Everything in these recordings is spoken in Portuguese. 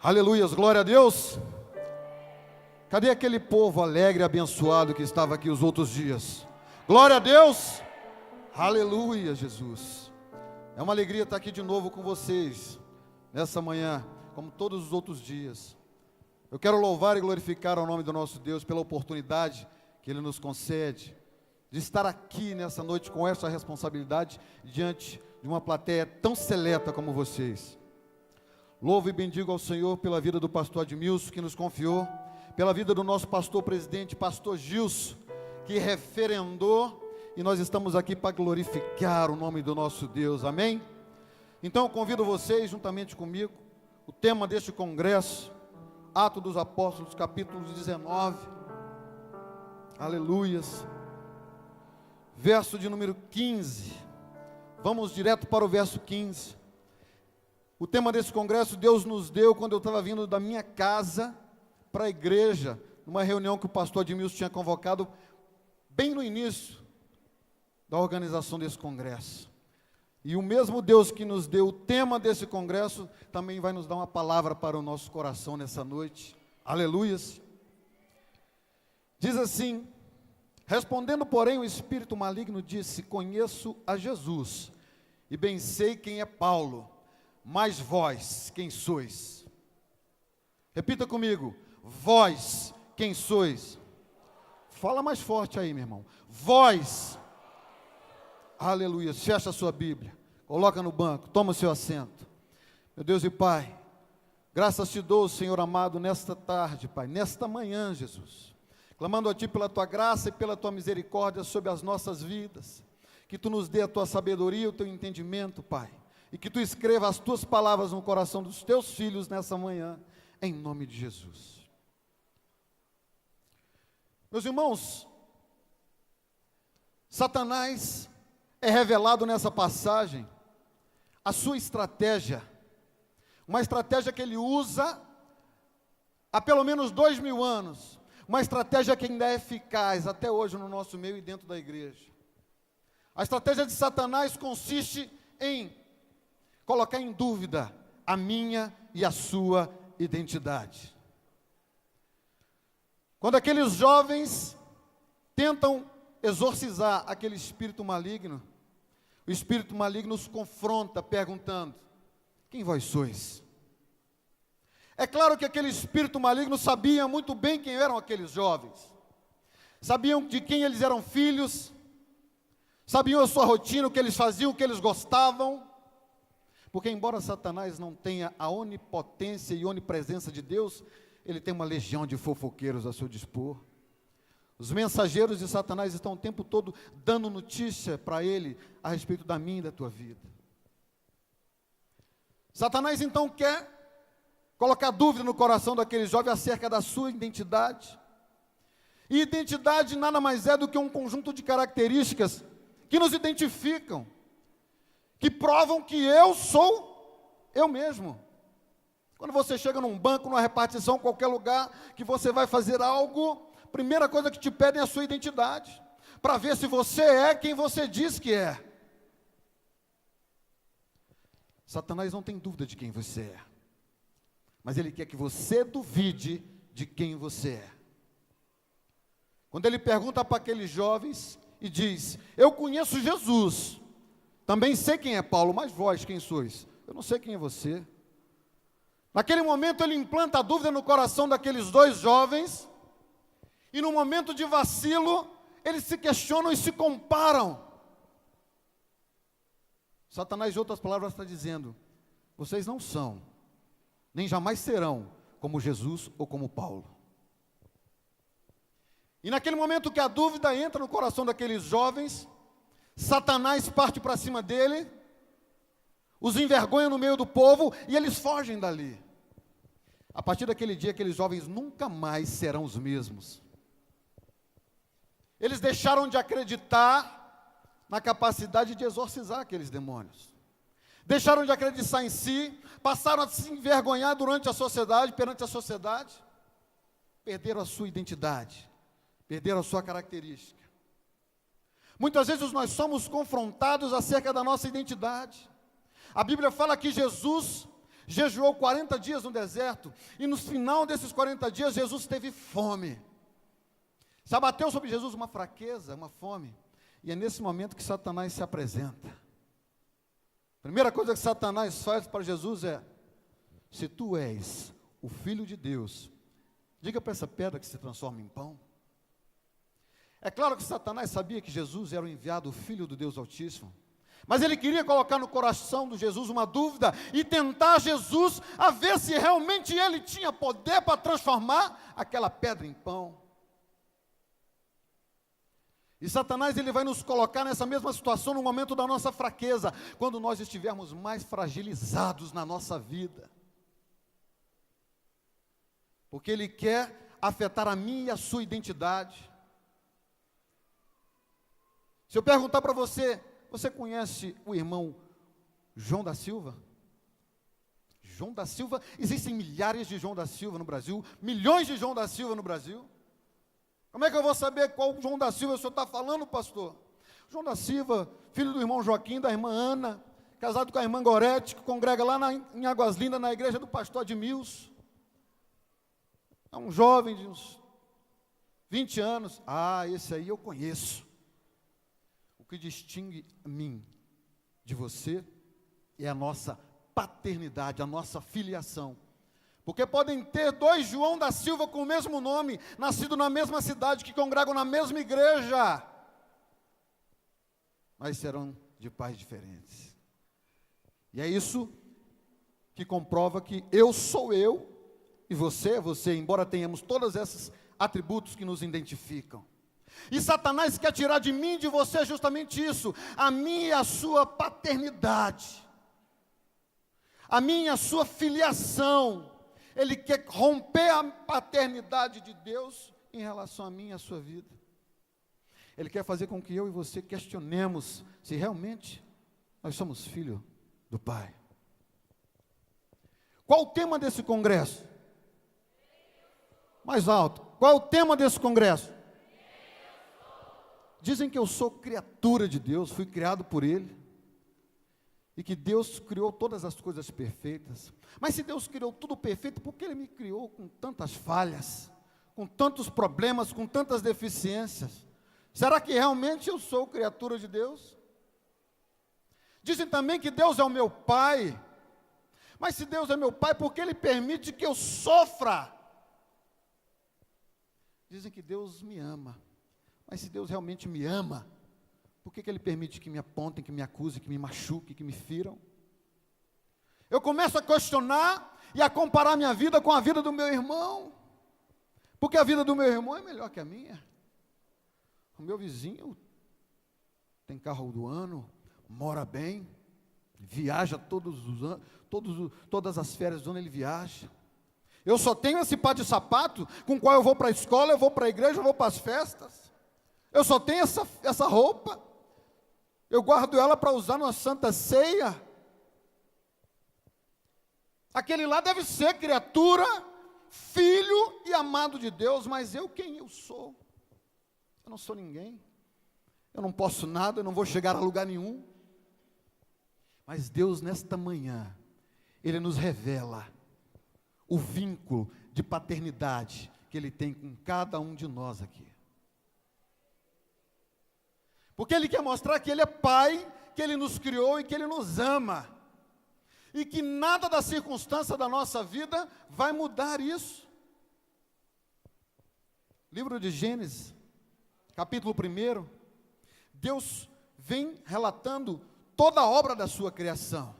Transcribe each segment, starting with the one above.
Aleluias, glória a Deus. Cadê aquele povo alegre e abençoado que estava aqui os outros dias? Glória a Deus. Aleluia, Jesus. É uma alegria estar aqui de novo com vocês nessa manhã, como todos os outros dias. Eu quero louvar e glorificar o nome do nosso Deus pela oportunidade que Ele nos concede de estar aqui nessa noite com essa responsabilidade diante de uma plateia tão seleta como vocês. Louvo e bendigo ao Senhor pela vida do pastor Admilson, que nos confiou, pela vida do nosso pastor presidente, pastor Gilson, que referendou, e nós estamos aqui para glorificar o nome do nosso Deus, amém? Então eu convido vocês, juntamente comigo, o tema deste congresso, Atos dos Apóstolos, capítulo 19, aleluias, verso de número 15, vamos direto para o verso 15, o tema desse congresso Deus nos deu quando eu estava vindo da minha casa para a igreja, numa reunião que o pastor Admilson tinha convocado, bem no início da organização desse congresso. E o mesmo Deus que nos deu o tema desse congresso, também vai nos dar uma palavra para o nosso coração nessa noite. Aleluias. Diz assim: respondendo, porém, o espírito maligno disse: conheço a Jesus, e bem sei quem é Paulo, mas vós, quem sois? Repita comigo: vós, quem sois? Fala mais forte aí, meu irmão. Vós. Aleluia. Fecha a sua Bíblia, coloca no banco, toma o seu assento. Meu Deus e Pai, graças te dou, Senhor amado, nesta tarde, Pai, nesta manhã, Jesus, clamando a Ti pela Tua graça e pela Tua misericórdia sobre as nossas vidas, que Tu nos dê a Tua sabedoria, o Teu entendimento, Pai, e que Tu escreva as Tuas palavras no coração dos Teus filhos nessa manhã, em nome de Jesus. Meus irmãos, Satanás é revelado nessa passagem a sua estratégia, uma estratégia que ele usa há pelo menos 2000 anos, uma estratégia que ainda é eficaz até hoje no nosso meio e dentro da igreja. A estratégia de Satanás consiste em colocar em dúvida a minha e a sua identidade. Quando aqueles jovens tentam exorcizar aquele espírito maligno, o espírito maligno os confronta perguntando: quem vós sois? É claro que aquele espírito maligno sabia muito bem quem eram aqueles jovens, sabiam de quem eles eram filhos, sabiam a sua rotina, o que eles faziam, o que eles gostavam, porque embora Satanás não tenha a onipotência e onipresença de Deus, ele tem uma legião de fofoqueiros a seu dispor. Os mensageiros de Satanás estão o tempo todo dando notícia para ele a respeito da minha e da tua vida. Satanás então quer colocar dúvida no coração daquele jovem acerca da sua identidade. E identidade nada mais é do que um conjunto de características que nos identificam, que provam que eu sou eu mesmo. Quando você chega num banco, numa repartição, qualquer lugar que você vai fazer algo, primeira coisa que te pedem é a sua identidade, para ver se você é quem você diz que é. Satanás não tem dúvida de quem você é, mas ele quer que você duvide de quem você é. Quando ele pergunta para aqueles jovens e diz: eu conheço Jesus, também sei quem é Paulo, mas vós quem sois? Eu não sei quem é você. Naquele momento ele implanta a dúvida no coração daqueles dois jovens, e no momento de vacilo, eles se questionam e se comparam. Satanás, de outras palavras, está dizendo: vocês não são, nem jamais serão como Jesus ou como Paulo. E naquele momento que a dúvida entra no coração daqueles jovens, Satanás parte para cima dele, os envergonha no meio do povo e eles fogem dali. A partir daquele dia, aqueles jovens nunca mais serão os mesmos. Eles deixaram de acreditar na capacidade de exorcizar aqueles demônios. Deixaram de acreditar em si, passaram a se envergonhar perante a sociedade, perderam a sua identidade, perderam a sua característica. Muitas vezes nós somos confrontados acerca da nossa identidade. A Bíblia fala que Jesus jejuou 40 dias no deserto, e no final desses 40 dias, Jesus teve fome. Se abateu sobre Jesus uma fraqueza, uma fome, e é nesse momento que Satanás se apresenta. A primeira coisa que Satanás faz para Jesus é: se tu és o Filho de Deus, diga para essa pedra que se transforma em pão. É claro que Satanás sabia que Jesus era o enviado, o Filho do Deus Altíssimo, mas ele queria colocar no coração de Jesus uma dúvida e tentar Jesus a ver se realmente ele tinha poder para transformar aquela pedra em pão. E Satanás, ele vai nos colocar nessa mesma situação no momento da nossa fraqueza, quando nós estivermos mais fragilizados na nossa vida. Porque ele quer afetar a minha e a sua identidade. Se eu perguntar para você, você conhece o irmão João da Silva? João da Silva, existem milhares de João da Silva no Brasil, milhões de João da Silva no Brasil. Como é que eu vou saber qual João da Silva o senhor está falando, pastor? João da Silva, filho do irmão Joaquim, da irmã Ana, casado com a irmã Gorete, que congrega lá em Águas Lindas, na igreja do pastor Admilson. É um jovem de uns 20 anos. Ah, esse aí eu conheço. O que distingue a mim de você é a nossa paternidade, a nossa filiação. Porque podem ter dois João da Silva com o mesmo nome, nascido na mesma cidade, que congregam na mesma igreja, mas serão de pais diferentes. E é isso que comprova que eu sou eu, e você é você, embora tenhamos todos esses atributos que nos identificam. E Satanás quer tirar de mim e de você justamente isso, a minha e a sua paternidade, a minha e a sua filiação. Ele quer romper a paternidade de Deus em relação a mim e a sua vida. Ele quer fazer com que eu e você questionemos se realmente nós somos filhos do Pai. Qual o tema desse congresso? Mais alto. Qual é o tema desse congresso? Dizem que eu sou criatura de Deus, fui criado por Ele, e que Deus criou todas as coisas perfeitas. Mas se Deus criou tudo perfeito, por que Ele me criou com tantas falhas, com tantos problemas, com tantas deficiências? Será que realmente eu sou criatura de Deus? Dizem também que Deus é o meu Pai. Mas se Deus é meu Pai, por que Ele permite que eu sofra? Dizem que Deus me ama. Mas se Deus realmente me ama, por que Ele permite que me apontem, que me acusem, que me machuquem, que me firam? Eu começo a questionar e a comparar minha vida com a vida do meu irmão. Porque a vida do meu irmão é melhor que a minha. O meu vizinho tem carro do ano, mora bem, viaja todos os anos, todas as férias do ano ele viaja. Eu só tenho esse par de sapato com o qual eu vou para a escola, eu vou para a igreja, eu vou para as festas. Eu só tenho essa roupa. Eu guardo ela para usar na Santa Ceia. Aquele lá deve ser criatura, filho e amado de Deus, mas eu quem eu sou? Eu não sou ninguém. Eu não posso nada, eu não vou chegar a lugar nenhum. Mas Deus, nesta manhã, Ele nos revela o vínculo de paternidade que Ele tem com cada um de nós aqui. Porque Ele quer mostrar que Ele é Pai, que Ele nos criou e que Ele nos ama. E que nada da circunstância da nossa vida vai mudar isso. Livro de Gênesis, capítulo 1, Deus vem relatando toda a obra da sua criação.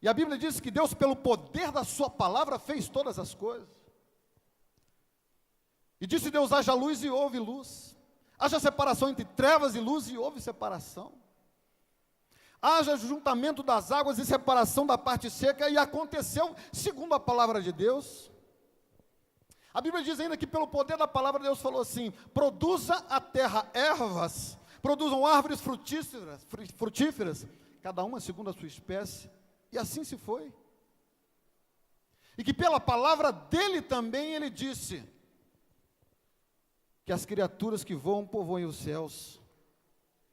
E a Bíblia diz que Deus, pelo poder da sua palavra, fez todas as coisas. E disse Deus: haja luz e houve luz. Haja separação entre trevas e luz e houve separação. Haja juntamento das águas e separação da parte seca, e aconteceu segundo a palavra de Deus. A Bíblia diz ainda que pelo poder da palavra Deus falou assim: produza a terra ervas, produzam árvores frutíferas, cada uma segundo a sua espécie, e assim se foi. E que pela palavra dele também ele disse que as criaturas que voam povoem os céus,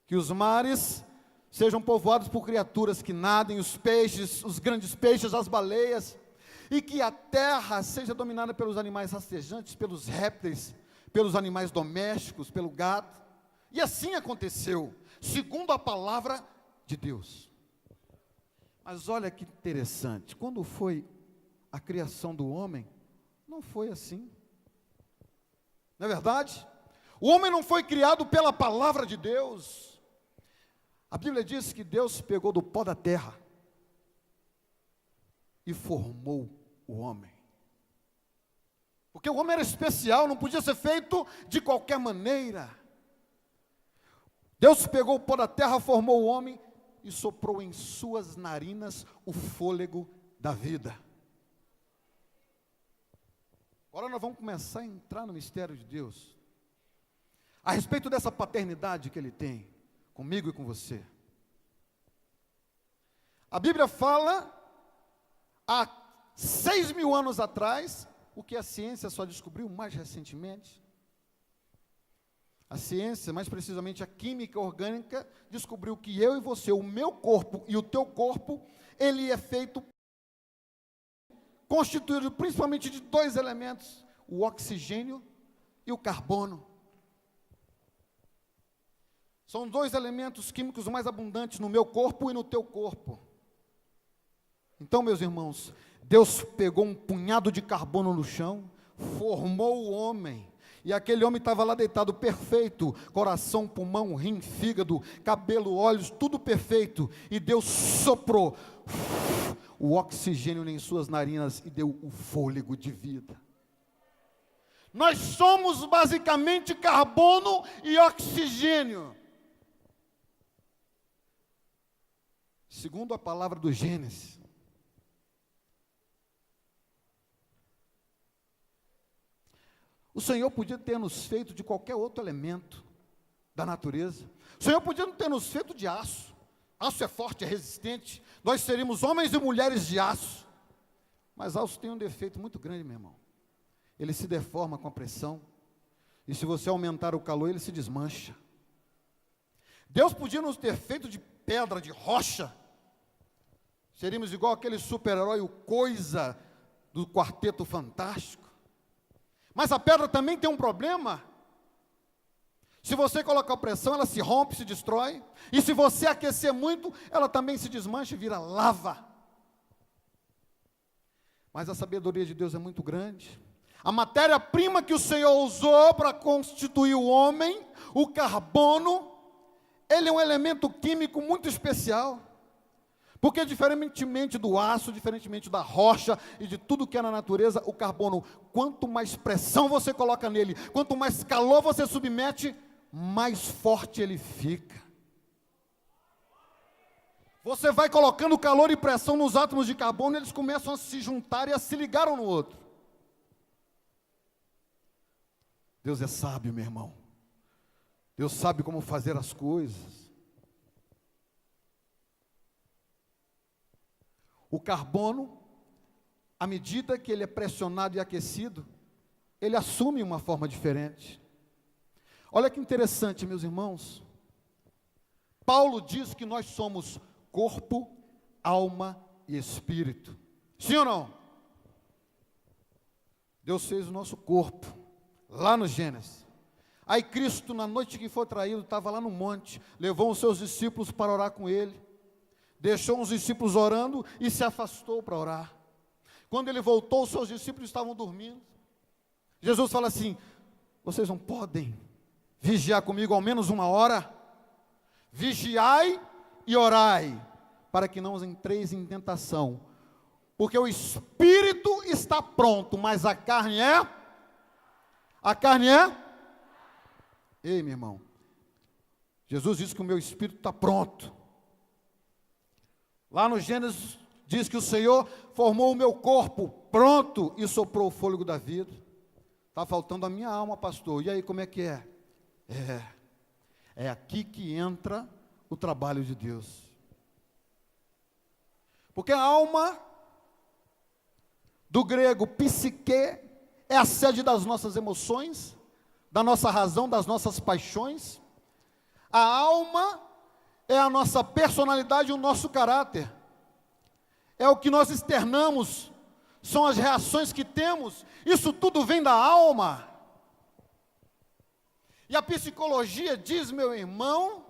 que os mares sejam povoados por criaturas que nadem, os peixes, os grandes peixes, as baleias, e que a terra seja dominada pelos animais rastejantes, pelos répteis, pelos animais domésticos, pelo gado. E assim aconteceu, segundo a palavra de Deus. Mas olha que interessante, quando foi a criação do homem, não foi assim. Não é verdade? O homem não foi criado pela palavra de Deus. A Bíblia diz que Deus pegou do pó da terra e formou o homem. Porque o homem era especial, não podia ser feito de qualquer maneira. Deus pegou o pó da terra, formou o homem e soprou em suas narinas o fôlego da vida. Agora nós vamos começar a entrar no mistério de Deus, a respeito dessa paternidade que Ele tem comigo e com você. A Bíblia fala, há 6.000 anos atrás, o que a ciência só descobriu mais recentemente. A ciência, mais precisamente a química orgânica, descobriu que eu e você, o meu corpo e o teu corpo, ele é feito, constituído principalmente de 2 elementos, o oxigênio e o carbono. São 2 elementos químicos mais abundantes no meu corpo e no teu corpo. Então, meus irmãos, Deus pegou um punhado de carbono no chão, formou o homem, e aquele homem estava lá deitado perfeito, coração, pulmão, rim, fígado, cabelo, olhos, tudo perfeito, e Deus soprou o oxigênio em suas narinas e deu o fôlego de vida. Nós somos basicamente carbono e oxigênio. Segundo a palavra do Gênesis, o Senhor podia ter nos feito de qualquer outro elemento da natureza. O Senhor podia ter nos feito de aço. Aço é forte, é resistente. Nós seríamos homens e mulheres de aço. Mas aço tem um defeito muito grande, meu irmão. Ele se deforma com a pressão. E se você aumentar o calor, ele se desmancha. Deus podia nos ter feito de pedra, de rocha. Seríamos igual aquele super-herói, o Coisa, do Quarteto Fantástico. Mas a pedra também tem um problema. Se você colocar pressão, ela se rompe, se destrói. E se você aquecer muito, ela também se desmancha e vira lava. Mas a sabedoria de Deus é muito grande. A matéria-prima que o Senhor usou para constituir o homem, o carbono, ele é um elemento químico muito especial. Porque diferentemente do aço, diferentemente da rocha e de tudo que é na natureza, o carbono, quanto mais pressão você coloca nele, quanto mais calor você submete, mais forte ele fica. Você vai colocando calor e pressão nos átomos de carbono, eles começam a se juntar e a se ligar um no outro. Deus é sábio, meu irmão. Deus sabe como fazer as coisas. O carbono, à medida que ele é pressionado e aquecido, ele assume uma forma diferente. Olha que interessante, meus irmãos. Paulo diz que nós somos corpo, alma e espírito. Sim ou não? Deus fez o nosso corpo, lá no Gênesis. Aí Cristo, na noite que foi traído, estava lá no monte, levou os seus discípulos para orar com ele. Deixou os discípulos orando e se afastou para orar. Quando ele voltou, os seus discípulos estavam dormindo. Jesus fala assim: vocês não podem vigiar comigo ao menos 1 hora? Vigiai e orai, para que não entreis em tentação. Porque o espírito está pronto, mas a carne é? A carne é? Ei, meu irmão, Jesus disse que o meu espírito está pronto. Lá no Gênesis diz que o Senhor formou o meu corpo pronto e soprou o fôlego da vida. Está faltando a minha alma, pastor. E aí, como é que é? É aqui que entra o trabalho de Deus. Porque a alma, do grego psique, é a sede das nossas emoções, da nossa razão, das nossas paixões. A alma é a nossa personalidade e o nosso caráter. É o que nós externamos, são as reações que temos. Isso tudo vem da alma. E a psicologia diz, meu irmão,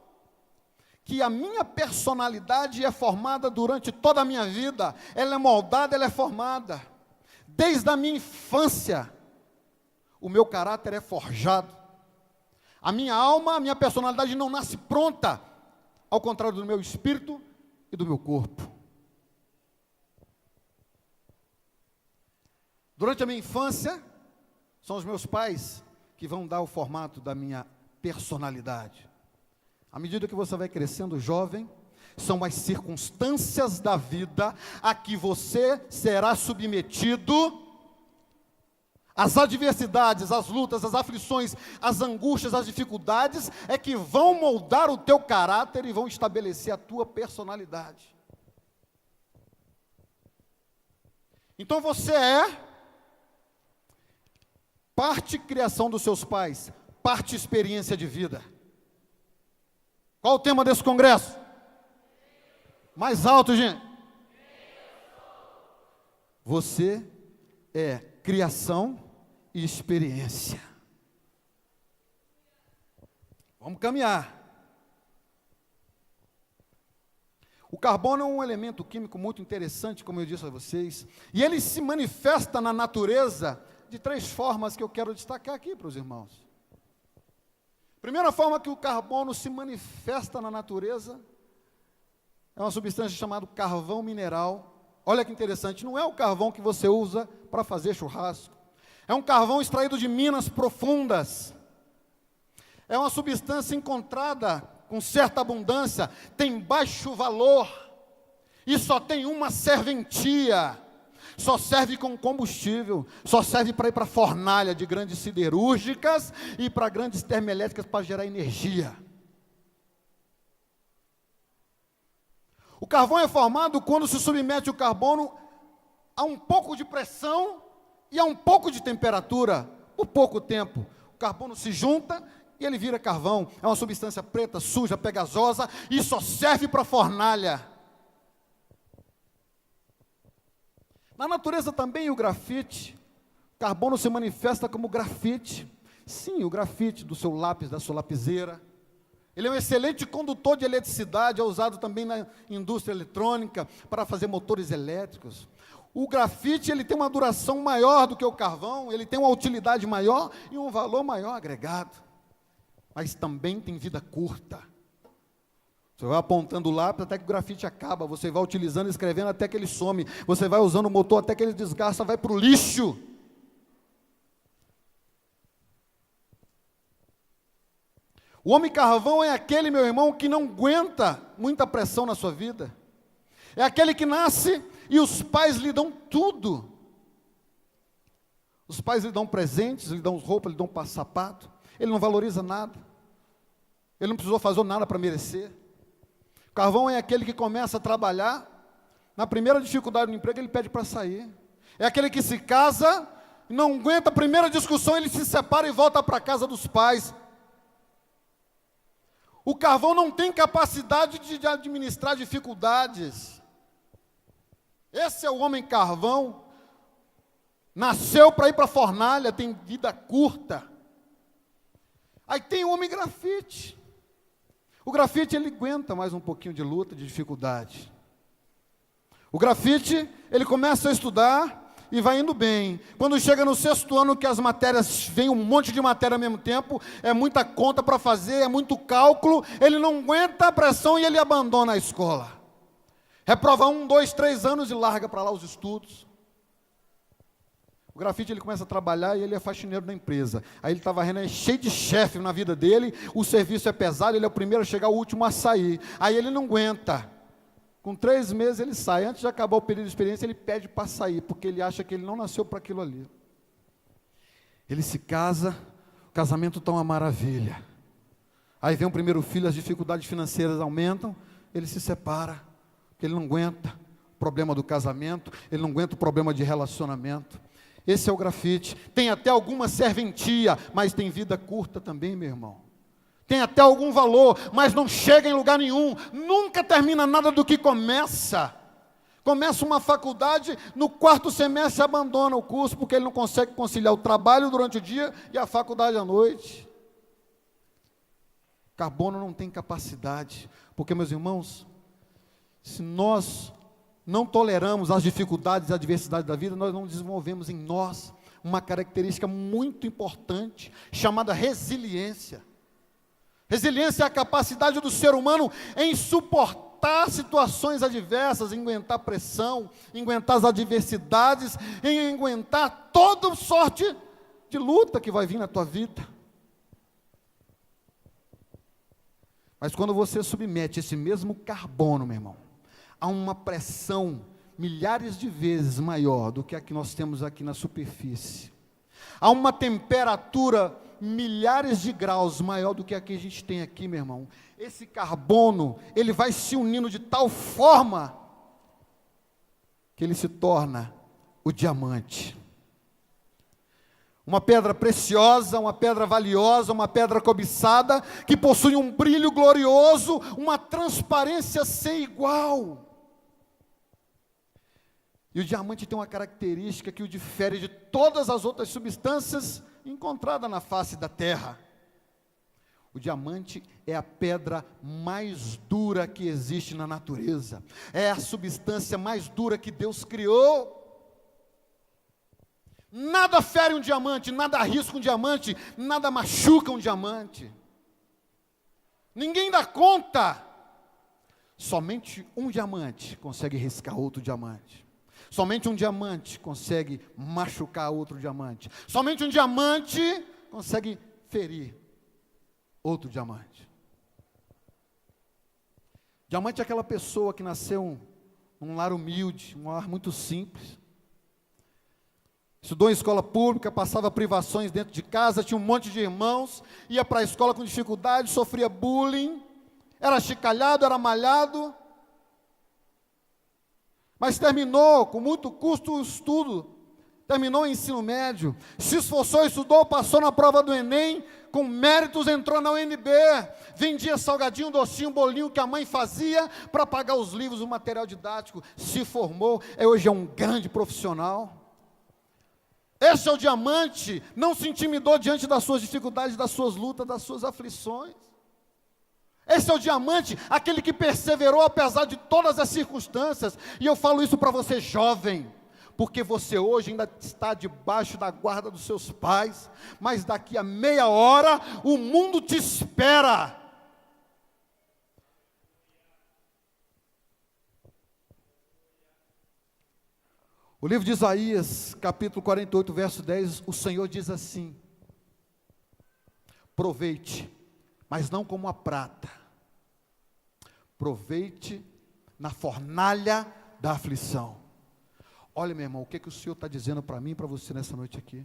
que a minha personalidade é formada durante toda a minha vida. Ela é moldada, ela é formada. Desde a minha infância, o meu caráter é forjado. A minha alma, a minha personalidade não nasce pronta, ao contrário do meu espírito e do meu corpo. Durante a minha infância, são os meus pais que vão dar o formato da minha personalidade. À medida que você vai crescendo jovem, são as circunstâncias da vida a que você será submetido. As adversidades, as lutas, as aflições, as angústias, as dificuldades é que vão moldar o teu caráter e vão estabelecer a tua personalidade. Então você é parte criação dos seus pais, parte experiência de vida. Qual o tema desse congresso? Mais alto, gente. Você é criação e experiência. Vamos caminhar. O carbono é um elemento químico muito interessante, como eu disse a vocês, e ele se manifesta na natureza de 3 formas que eu quero destacar aqui para os irmãos. Primeira forma que o carbono se manifesta na natureza é uma substância chamada carvão mineral. Olha que interessante, não é o carvão que você usa para fazer churrasco. É um carvão extraído de minas profundas. É uma substância encontrada com certa abundância, tem baixo valor e só tem uma serventia. Só serve como combustível, só serve para ir para a fornalha de grandes siderúrgicas e para grandes termoelétricas para gerar energia. O carvão é formado quando se submete o carbono a um pouco de pressão e a um pouco de temperatura, por pouco tempo. O carbono se junta e ele vira carvão. É uma substância preta, suja, pegajosa e só serve para a fornalha. Na natureza também o grafite, carbono se manifesta como grafite. Sim, o grafite do seu lápis, da sua lapiseira. Ele é um excelente condutor de eletricidade, é usado também na indústria eletrônica para fazer motores elétricos. O grafite, ele tem uma duração maior do que o carvão, ele tem uma utilidade maior e um valor maior agregado. Mas também tem vida curta. Você vai apontando o lápis até que o grafite acaba, você vai utilizando, escrevendo até que ele some, você vai usando o motor até que ele desgasta, vai para o lixo. O homem carvão é aquele, meu irmão, que não aguenta muita pressão na sua vida. É aquele que nasce e os pais lhe dão tudo. Os pais lhe dão presentes, lhe dão roupa, lhe dão sapato. Ele não valoriza nada. Ele não precisou fazer nada para merecer. O carvão é aquele que começa a trabalhar, na primeira dificuldade do emprego ele pede para sair. É aquele que se casa, não aguenta a primeira discussão, ele se separa e volta para a casa dos pais. O carvão não tem capacidade de administrar dificuldades. Esse é o homem carvão. Nasceu para ir para a fornalha, tem vida curta. Aí tem o homem grafite. O grafite, ele aguenta mais um pouquinho de luta, de dificuldade. O grafite, ele começa a estudar e vai indo bem. Quando chega no 6º ano, que as matérias, vem um monte de matéria ao mesmo tempo, é muita conta para fazer, é muito cálculo, ele não aguenta a pressão e ele abandona a escola. Reprova 1, 2, 3 anos e larga para lá os estudos. O grafite, ele começa a trabalhar e ele é faxineiro da empresa. Aí ele está varrendo, é cheio de chefe na vida dele, o serviço é pesado, ele é o primeiro a chegar, o último a sair. Aí ele não aguenta. Com 3 meses ele sai. Antes de acabar o período de experiência, ele pede para sair, porque ele acha que ele não nasceu para aquilo ali. Ele se casa, o casamento está uma maravilha. Aí vem o primeiro filho, as dificuldades financeiras aumentam, ele se separa, porque ele não aguenta o problema do casamento, ele não aguenta o problema de relacionamento. Esse é o grafite. Tem até alguma serventia, mas tem vida curta também, meu irmão. tem até algum valor, mas não chega em lugar nenhum, nunca termina nada do que começa. Começa uma faculdade, no 4º semestre abandona o curso, porque ele não consegue conciliar o trabalho durante o dia e a faculdade à noite. Carbono não tem capacidade, porque, meus irmãos, se nós não toleramos as dificuldades e adversidades da vida, nós não desenvolvemos em nós uma característica muito importante, chamada resiliência. Resiliência é a capacidade do ser humano em suportar situações adversas, em aguentar pressão, em aguentar as adversidades, em aguentar toda sorte de luta que vai vir na tua vida. Mas quando você submete esse mesmo carbono, meu irmão, a uma pressão milhares de vezes maior do que a que nós temos aqui na superfície, a uma temperatura milhares de graus maior do que a que a gente tem aqui, meu irmão, esse carbono, ele vai se unindo de tal forma que ele se torna o diamante. Uma pedra preciosa, uma pedra valiosa, uma pedra cobiçada, que possui um brilho glorioso, uma transparência sem igual. E o diamante tem uma característica que o difere de todas as outras substâncias encontradas na face da terra. O diamante é a pedra mais dura que existe na natureza. É a substância mais dura que Deus criou. Nada fere um diamante, nada arrisca um diamante, nada machuca um diamante. Ninguém dá conta. Somente um diamante consegue riscar outro diamante. Somente um diamante consegue machucar outro diamante. Somente um diamante consegue ferir outro diamante. Diamante é aquela pessoa que nasceu num lar humilde, um lar muito simples. Estudou em escola pública, passava privações dentro de casa, tinha um monte de irmãos, ia para a escola com dificuldade, sofria bullying, era chicalhado, era malhado, mas terminou com muito custo o estudo, terminou o ensino médio, se esforçou, estudou, passou na prova do Enem, com méritos entrou na UNB, vendia salgadinho, docinho, bolinho que a mãe fazia para pagar os livros, o material didático, se formou, hoje é um grande profissional. Esse é o diamante, não se intimidou diante das suas dificuldades, das suas lutas, das suas aflições. Esse é o diamante, aquele que perseverou apesar de todas as circunstâncias. E eu falo isso para você jovem, porque você hoje ainda está debaixo da guarda dos seus pais, mas daqui a meia hora o mundo te espera. O livro de Isaías, capítulo 48, verso 10, o Senhor diz assim: proveite, mas não como a prata, proveite na fornalha da aflição. Olha, meu irmão, o que o Senhor está dizendo para mim e para você nessa noite aqui?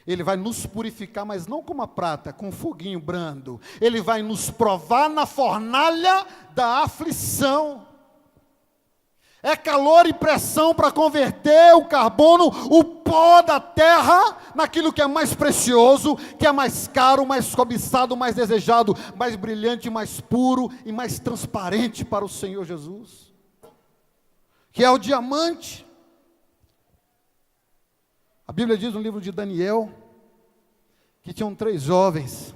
Ele vai nos purificar, mas não como a prata, com um foguinho brando. Ele vai nos provar na fornalha da aflição. É calor e pressão para converter o carbono, o pó da terra, naquilo que é mais precioso, que é mais caro, mais cobiçado, mais desejado, mais brilhante, mais puro e mais transparente para o Senhor Jesus, que é o diamante. A Bíblia diz no livro de Daniel, que tinham 3 jovens,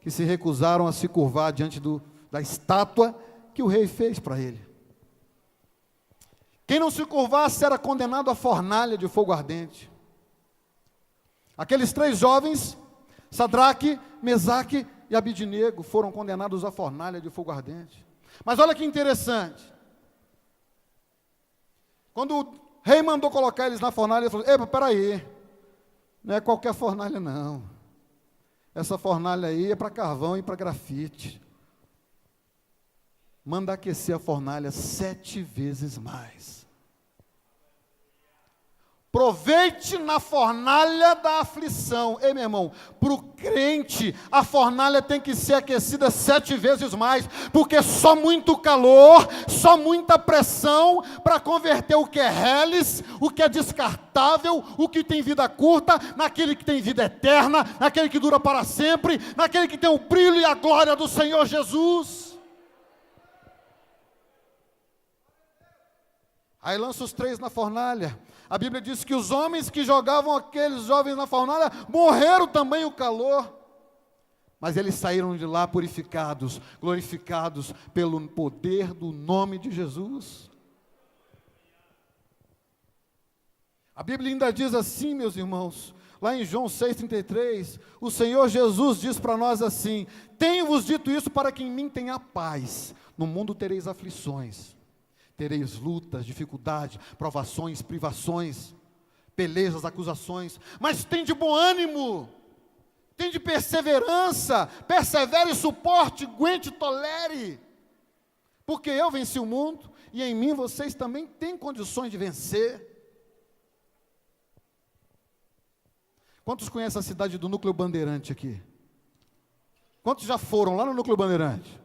que se recusaram a se curvar diante da estátua que o rei fez para ele. Quem não se curvasse era condenado à fornalha de fogo ardente. Aqueles 3 jovens, Sadraque, Mesaque e Abidnego, foram condenados à fornalha de fogo ardente. Mas olha que interessante. Quando o rei mandou colocar eles na fornalha, ele falou: epa, peraí, não é qualquer fornalha não. Essa fornalha aí é para carvão e para grafite. Manda aquecer a fornalha 7 vezes mais. Aproveite na fornalha da aflição. Ei, meu irmão, para o crente, a fornalha tem que ser aquecida 7 vezes mais, porque só muito calor, só muita pressão para converter o que é reles, o que é descartável, o que tem vida curta, naquele que tem vida eterna, naquele que dura para sempre, naquele que tem o brilho e a glória do Senhor Jesus. Aí lança os 3 na fornalha. A Bíblia diz que os homens que jogavam aqueles jovens na fornalha morreram também o calor. Mas eles saíram de lá purificados, glorificados pelo poder do nome de Jesus. A Bíblia ainda diz assim, meus irmãos, lá em João 6,33, o Senhor Jesus diz para nós assim: tenho-vos dito isso para que em mim tenha paz. No mundo tereis aflições. Tereis lutas, dificuldades, provações, privações, pelejas, acusações, mas tem de bom ânimo, tem de perseverança, persevere, suporte, aguente, tolere, porque eu venci o mundo, e em mim vocês também têm condições de vencer. Quantos conhecem a cidade do Núcleo Bandeirante aqui? Quantos já foram lá no Núcleo Bandeirante?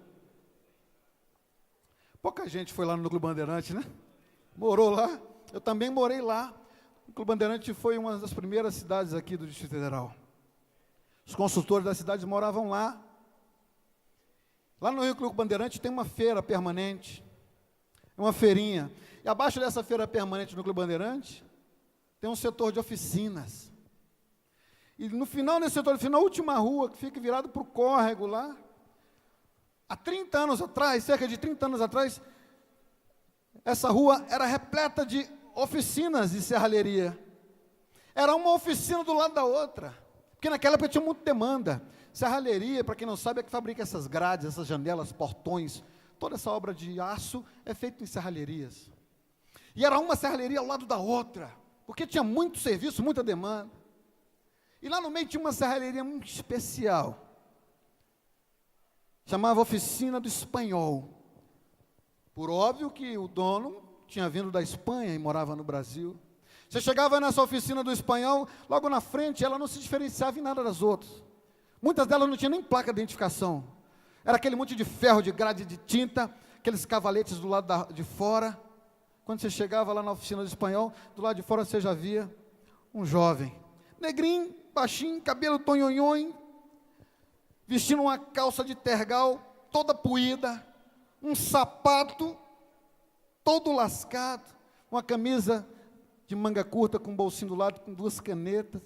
Pouca gente foi lá no Núcleo Bandeirante, né? Morou lá. Eu também morei lá. O Núcleo Bandeirante foi uma das primeiras cidades aqui do Distrito Federal. Os consultores da cidade moravam lá. Lá no Núcleo Bandeirante tem uma feira permanente. Uma feirinha. E abaixo dessa feira permanente do Núcleo Bandeirante, tem um setor de oficinas. E no final desse setor, na última rua, que fica virado para o córrego lá, há 30 anos atrás, cerca de 30 anos atrás, essa rua era repleta de oficinas de serralheria. Era uma oficina do lado da outra, porque naquela época tinha muita demanda. Serralheria, para quem não sabe, é que fabrica essas grades, essas janelas, portões, toda essa obra de aço é feita em serralherias. E era uma serralheria ao lado da outra, porque tinha muito serviço, muita demanda. E lá no meio tinha uma serralheria muito especial, chamava Oficina do Espanhol. Por óbvio que o dono tinha vindo da Espanha e morava no Brasil. Você chegava nessa oficina do Espanhol, logo na frente, ela não se diferenciava em nada das outras. Muitas delas não tinham nem placa de identificação. Era aquele monte de ferro, de grade de tinta, aqueles cavaletes do lado de fora. Quando você chegava lá na oficina do Espanhol, do lado de fora você já via um jovem, negrinho, baixinho, cabelo tonhonhon, vestindo uma calça de tergal toda poída, um sapato todo lascado, uma camisa de manga curta com um bolsinho do lado, com 2 canetas.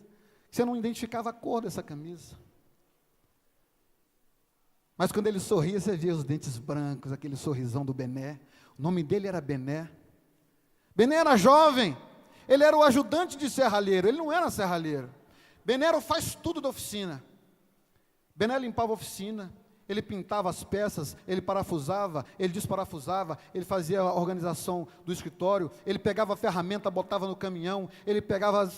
Você não identificava a cor dessa camisa. Mas quando ele sorria, você via os dentes brancos, aquele sorrisão do Bené. O nome dele era Bené. Bené era jovem, ele era o ajudante de serralheiro, ele não era serralheiro. Bené era o faz tudo da oficina. Bené limpava a oficina, ele pintava as peças, ele parafusava, ele desparafusava, ele fazia a organização do escritório, ele pegava a ferramenta, botava no caminhão, ele pegava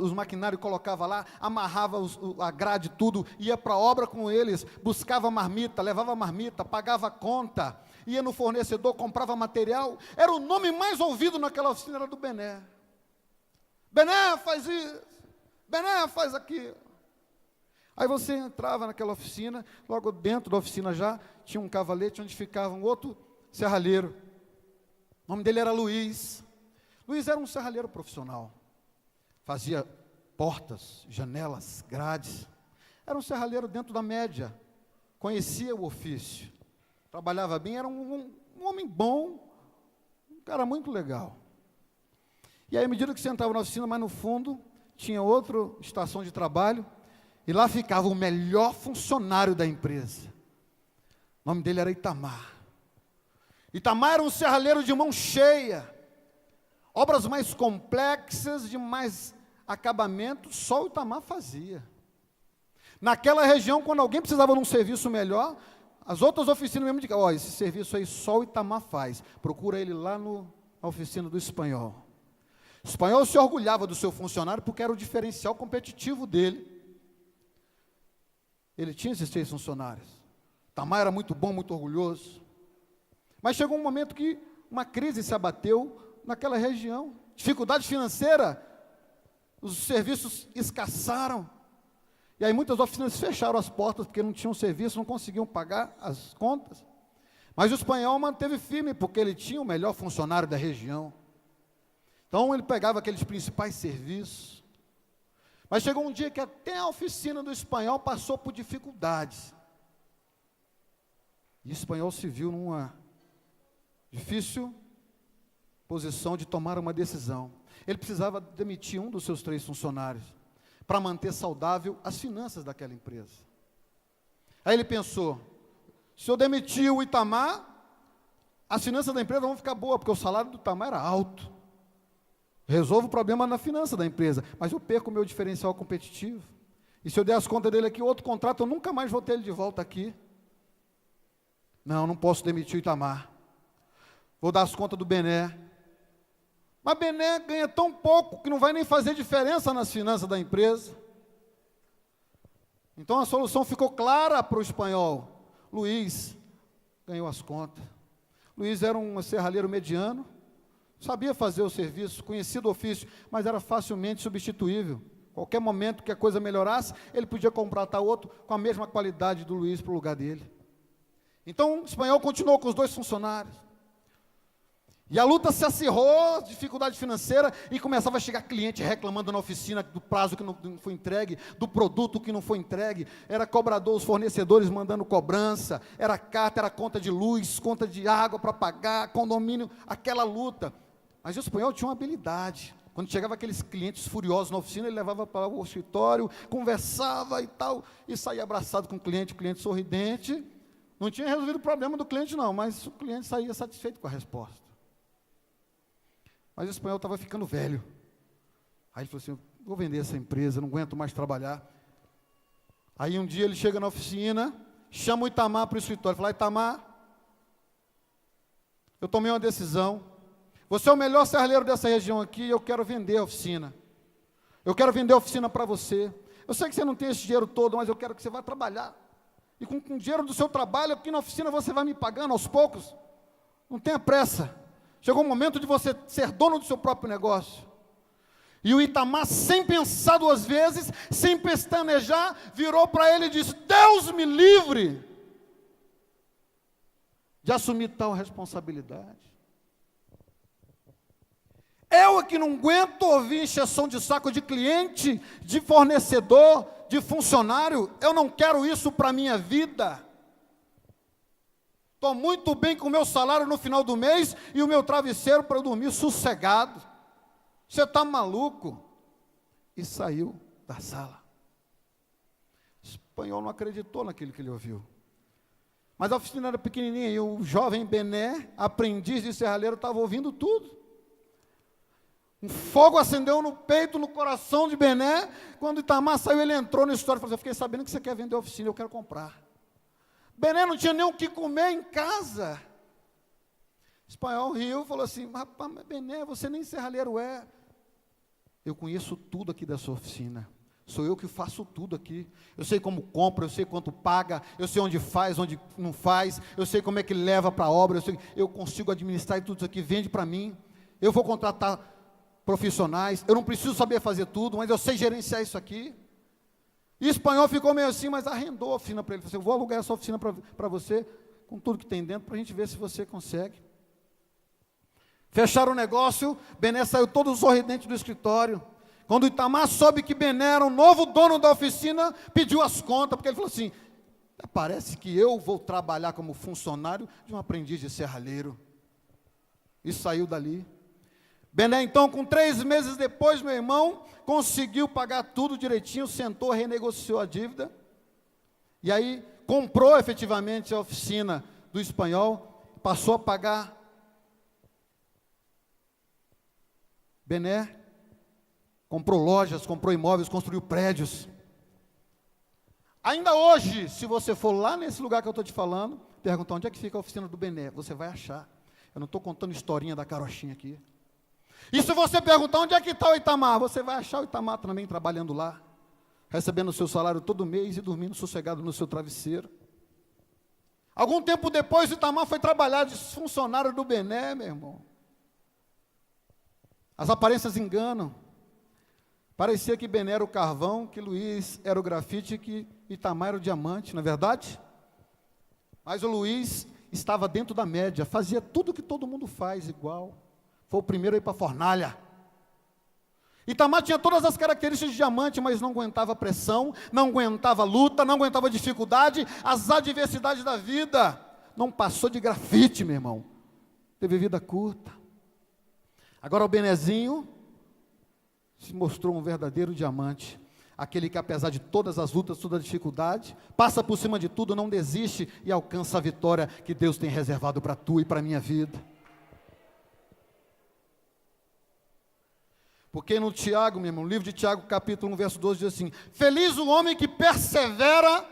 os maquinários, colocava lá, amarrava a grade, tudo, ia para a obra com eles, buscava marmita, levava marmita, pagava a conta, ia no fornecedor, comprava material. Era o nome mais ouvido naquela oficina, era do Bené. Bené faz isso, Bené faz aquilo. Aí você entrava naquela oficina, logo dentro da oficina já tinha um cavalete onde ficava um outro serralheiro. O nome dele era Luiz. Luiz era um serralheiro profissional. Fazia portas, janelas, grades. Era um serralheiro dentro da média. Conhecia o ofício. Trabalhava bem, era um homem bom, um cara muito legal. E aí, à medida que você entrava na oficina, mais no fundo, tinha outra estação de trabalho, e lá ficava o melhor funcionário da empresa. O nome dele era Itamar. Itamar era um serralheiro de mão cheia. Obras mais complexas, de mais acabamento, só o Itamar fazia. Naquela região, quando alguém precisava de um serviço melhor, as outras oficinas mesmo diziam: esse serviço aí só o Itamar faz. Procura ele lá na oficina do Espanhol. O Espanhol se orgulhava do seu funcionário porque era o diferencial competitivo dele. Ele tinha esses 3 funcionários. Itamar era muito bom, muito orgulhoso. Mas chegou um momento que uma crise se abateu naquela região. Dificuldade financeira os serviços escassaram. E aí muitas oficinas fecharam as portas porque não tinham serviço, não conseguiam pagar as contas. Mas o espanhol manteve firme porque ele tinha o melhor funcionário da região. Então ele pegava aqueles principais serviços. Mas chegou um dia que até a oficina do espanhol passou por dificuldades. E o espanhol se viu numa difícil posição de tomar uma decisão. Ele precisava demitir um dos seus 3 funcionários para manter saudável as finanças daquela empresa. Aí ele pensou, se eu demitir o Itamar, as finanças da empresa vão ficar boas, porque o salário do Itamar era alto. Resolvo o problema na finança da empresa, mas eu perco o meu diferencial competitivo. E se eu der as contas dele aqui, outro contrato, eu nunca mais vou ter ele de volta aqui. Não posso demitir o Itamar. Vou dar as contas do Bené. Mas Bené ganha tão pouco que não vai nem fazer diferença nas finanças da empresa. Então a solução ficou clara para o espanhol. Luiz ganhou as contas. Luiz era um serralheiro mediano, sabia fazer o serviço, conhecia do ofício, mas era facilmente substituível. Qualquer momento que a coisa melhorasse, ele podia contratar outro com a mesma qualidade do Luiz para o lugar dele. Então o espanhol continuou com os 2 funcionários. E a luta se acirrou, dificuldade financeira, e começava a chegar cliente reclamando na oficina do prazo que não foi entregue, do produto que não foi entregue. Era cobrador, os fornecedores mandando cobrança, era carta, era conta de luz, conta de água para pagar, condomínio, aquela luta. Mas o espanhol tinha uma habilidade. Quando chegava aqueles clientes furiosos na oficina, ele levava para o escritório, conversava e tal, e saía abraçado com o cliente sorridente. Não tinha resolvido o problema do cliente não, mas o cliente saía satisfeito com a resposta. Mas o espanhol estava ficando velho. Aí ele falou assim, vou vender essa empresa, não aguento mais trabalhar. Aí um dia ele chega na oficina, chama o Itamar para o escritório, fala, Itamar, eu tomei uma decisão, você é o melhor serralheiro dessa região aqui, e eu quero vender a oficina. Eu quero vender a oficina para você. Eu sei que você não tem esse dinheiro todo, mas eu quero que você vá trabalhar. E com o dinheiro do seu trabalho aqui na oficina, você vai me pagando aos poucos. Não tenha pressa. Chegou o momento de você ser dono do seu próprio negócio. E o Itamar, sem pensar 2 vezes, sem pestanejar, virou para ele e disse, Deus me livre de assumir tal responsabilidade. Eu é que não aguento ouvir encheção de saco de cliente, de fornecedor, de funcionário. Eu não quero isso para a minha vida. Estou muito bem com o meu salário no final do mês e o meu travesseiro para eu dormir sossegado. Você está maluco? E saiu da sala. O espanhol não acreditou naquilo que ele ouviu. Mas a oficina era pequenininha e o jovem Bené, aprendiz de serralheiro, estava ouvindo tudo. Um fogo acendeu no peito, no coração de Bené. Quando Itamar saiu, ele entrou na história e falou assim, eu fiquei sabendo que você quer vender a oficina, eu quero comprar. Bené não tinha nem o que comer em casa. O espanhol riu e falou assim, rapaz, Bené, você nem serralheiro é. Eu conheço tudo aqui dessa oficina. Sou eu que faço tudo aqui. Eu sei como compra, eu sei quanto paga, eu sei onde faz, onde não faz, eu sei como é que leva para a obra, eu consigo administrar tudo isso aqui, vende para mim. Eu vou contratar profissionais, eu não preciso saber fazer tudo, mas eu sei gerenciar isso aqui. E o espanhol ficou meio assim, mas arrendou a oficina para ele. Falou assim, eu vou alugar essa oficina para você, com tudo que tem dentro, para a gente ver se você consegue. Fecharam o negócio, Bené saiu todo sorridente do escritório. Quando o Itamar soube que Bené era o novo dono da oficina, pediu as contas, porque ele falou assim, parece que eu vou trabalhar como funcionário de um aprendiz de serralheiro. E saiu dali. Bené, então, com 3 meses depois, meu irmão, conseguiu pagar tudo direitinho, sentou, renegociou a dívida, e aí comprou efetivamente a oficina do espanhol, passou a pagar. Bené comprou lojas, comprou imóveis, construiu prédios. Ainda hoje, se você for lá nesse lugar que eu estou te falando, perguntar onde é que fica a oficina do Bené, você vai achar. Eu não estou contando historinha da carochinha aqui. E se você perguntar onde é que está o Itamar, você vai achar o Itamar também trabalhando lá, recebendo o seu salário todo mês e dormindo sossegado no seu travesseiro. Algum tempo depois, o Itamar foi trabalhar de funcionário do Bené, meu irmão. As aparências enganam. Parecia que Bené era o carvão, que Luiz era o grafite, que Itamar era o diamante, não é verdade? Mas o Luiz estava dentro da média, fazia tudo que todo mundo faz igual. Foi o primeiro a ir para a fornalha. Itamar tinha todas as características de diamante, mas não aguentava pressão, não aguentava luta, não aguentava dificuldade, as adversidades da vida. Não passou de grafite, meu irmão. Teve vida curta. Agora o Benezinho se mostrou um verdadeiro diamante. Aquele que, apesar de todas as lutas, toda a dificuldade, passa por cima de tudo, não desiste e alcança a vitória que Deus tem reservado para tu e para a minha vida. Porque no Tiago, meu irmão, no livro de Tiago, capítulo 1, verso 12, diz assim: feliz o homem que persevera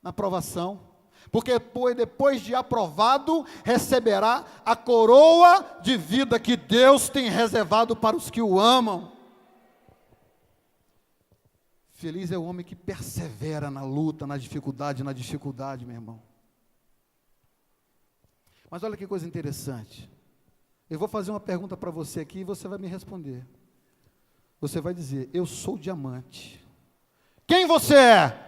na provação, porque depois de aprovado, receberá a coroa de vida que Deus tem reservado para os que o amam. Feliz é o homem que persevera na luta, na dificuldade, meu irmão. Mas olha que coisa interessante. Eu vou fazer uma pergunta para você aqui e você vai me responder. Você vai dizer: eu sou diamante. Quem você é?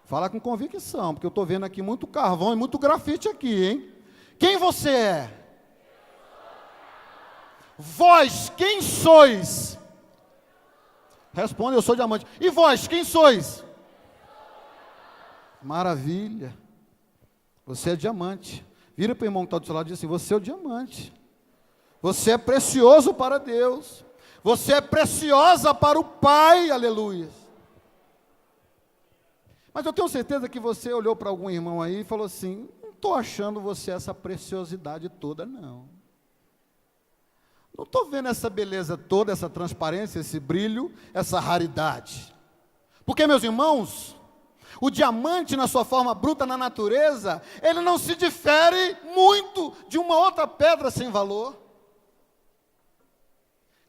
Fala com convicção, porque eu estou vendo aqui muito carvão e muito grafite aqui, hein? Quem você é? Vós, quem sois? Responde: eu sou diamante. E vós, quem sois? Maravilha. Você é diamante. Vira para o irmão que está do seu lado e diz assim: você é o diamante. Você é precioso para Deus. Você é preciosa para o Pai. Aleluia. Mas eu tenho certeza que você olhou para algum irmão aí e falou assim: não estou achando você essa preciosidade toda, não. Não estou vendo essa beleza toda, essa transparência, esse brilho, essa raridade. Porque, meus irmãos, o diamante na sua forma bruta na natureza, ele não se difere muito de uma outra pedra sem valor.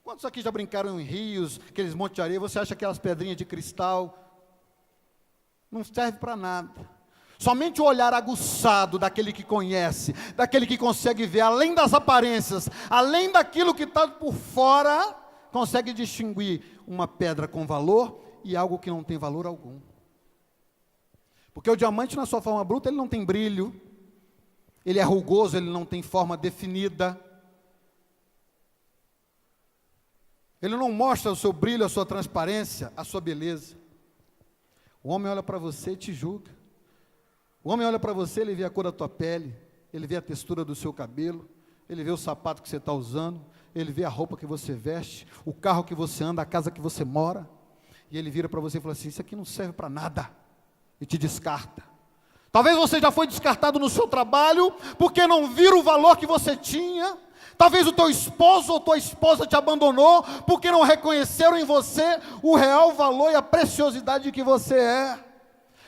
Quantos aqui já brincaram em rios, aqueles montes de areia? Você acha que aquelas pedrinhas de cristal não serve para nada. Somente o olhar aguçado daquele que conhece, daquele que consegue ver além das aparências, além daquilo que está por fora, consegue distinguir uma pedra com valor e algo que não tem valor algum. Porque o diamante na sua forma bruta, ele não tem brilho, ele é rugoso, ele não tem forma definida, ele não mostra o seu brilho, a sua transparência, a sua beleza. O homem olha para você e te julga. O homem olha para você, ele vê a cor da tua pele, ele vê a textura do seu cabelo, ele vê o sapato que você está usando, ele vê a roupa que você veste, o carro que você anda, a casa que você mora, e ele vira para você e fala assim: isso aqui não serve para nada, e te descarta. Talvez você já foi descartado no seu trabalho, porque não viram o valor que você tinha. Talvez o teu esposo ou tua esposa te abandonou, porque não reconheceram em você o real valor e a preciosidade que você é.